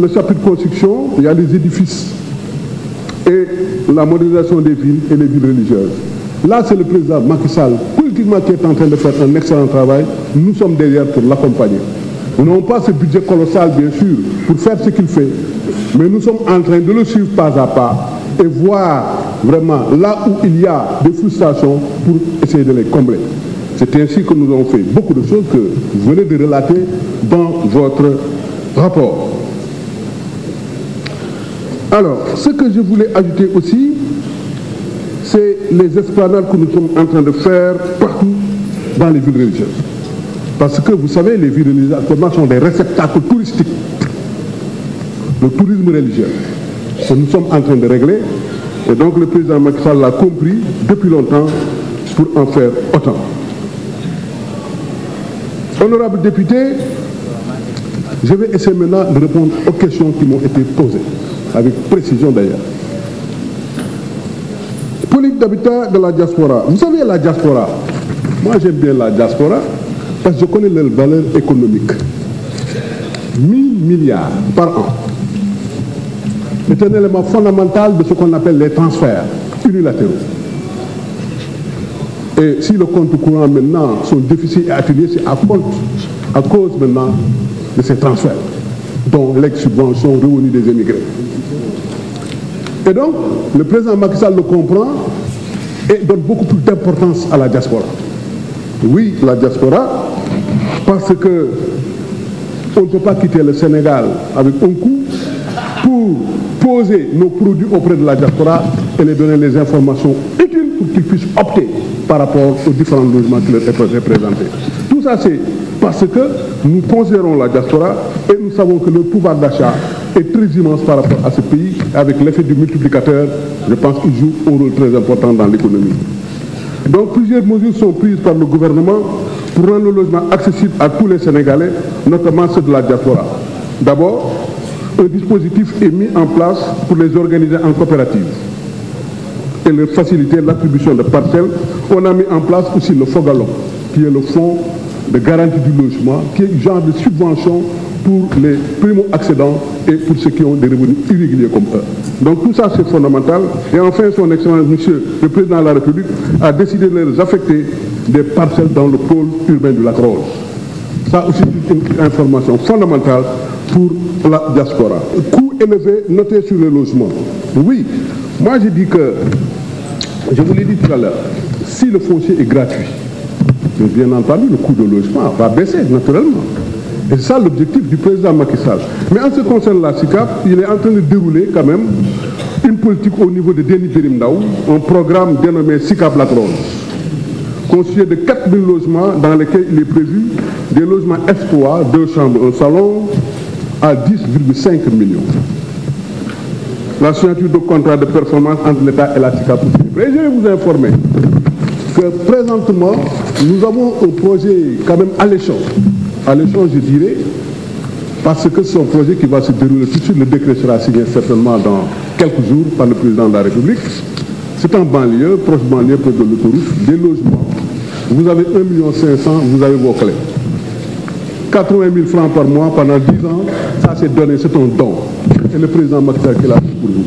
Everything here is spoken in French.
le chapitre construction, il y a les édifices et la modernisation des villes et les villes religieuses. Là, c'est le président Macky Sall, politiquement, qui est en train de faire un excellent travail. Nous sommes derrière pour l'accompagner. Nous n'avons pas ce budget colossal, bien sûr, pour faire ce qu'il fait, mais nous sommes en train de le suivre pas à pas et voir vraiment là où il y a des frustrations pour essayer de les combler. C'est ainsi que nous avons fait beaucoup de choses que vous venez de relater dans votre rapport. Alors, ce que je voulais ajouter aussi, c'est les esplanades que nous sommes en train de faire partout dans les villes religieuses. Parce que vous savez, les villes religieuses actuellement sont des réceptacles touristiques. Le tourisme religieux. Que nous sommes en train de régler. Et donc le président Macky Sall l'a compris depuis longtemps pour en faire autant. Honorables députés, je vais essayer maintenant de répondre aux questions qui m'ont été posées, avec précision d'ailleurs. Politique d'habitat de la diaspora. Vous savez, la diaspora, moi j'aime bien la diaspora parce que je connais leur valeur économique. 1000 milliards par an. C'est un élément fondamental de ce qu'on appelle les transferts unilatéraux. Et si le compte courant maintenant, son déficit est atténué, c'est à cause maintenant de ces transferts, dont l'ex-subvention revenue des émigrés. Et donc, le président Macky Sall le comprend et donne beaucoup plus d'importance à la diaspora. Oui, la diaspora, parce que on ne peut pas quitter le Sénégal avec un coup pour poser nos produits auprès de la diaspora et les donner les informations utiles pour qu'ils puissent opter par rapport aux différents logements qui leur sont présentés. Tout ça, c'est parce que nous considérons la diaspora et nous savons que le pouvoir d'achat est très immense par rapport à ce pays. Avec l'effet du multiplicateur, je pense qu'il joue un rôle très important dans l'économie. Donc plusieurs mesures sont prises par le gouvernement pour rendre le logement accessible à tous les Sénégalais, notamment ceux de la diaspora. D'abord, un dispositif est mis en place pour les organiser en coopérative et leur faciliter l'attribution de parcelles. On a mis en place aussi le FOGALON, qui est le fonds de garantie du logement, qui est un genre de subvention pour les primo-accédants et pour ceux qui ont des revenus irréguliers comme eux. Donc tout ça c'est fondamental. Et enfin, son Excellence, Monsieur le Président de la République, a décidé de leur affecter des parcelles dans le pôle urbain du Lac Rose. Ça aussi c'est une information fondamentale pour la diaspora. Coût élevé noté sur le logement. Oui, moi j'ai dit que, je vous l'ai dit tout à l'heure, si le foncier est gratuit, bien entendu le coût de logement va baisser naturellement. Et c'est ça l'objectif du président Macky Sall. Mais en ce qui concerne la SICAP, il est en train de dérouler quand même une politique au niveau de Déni Birim Ndao, un programme dénommé SICAP Lac Rose, constitué de 4000 logements dans lesquels il est prévu des logements F3, 2 chambres, un salon, à 10,5 millions. La signature de contrat de performance entre l'État et la SICAP. Et je vais vous informer que présentement, nous avons un projet quand même alléchant. Alléchant, je dirais, parce que c'est un projet qui va se dérouler tout de suite. Le décret sera signé certainement dans quelques jours par le président de la République. C'est en banlieue, proche banlieue, près de l'autoroute, des logements. Vous avez 1,5 million, vous avez vos clés. 80 000 francs par mois pendant 10 ans, ça c'est donné, c'est un don. Et le président Macky Sall qui l'a fait pour vous.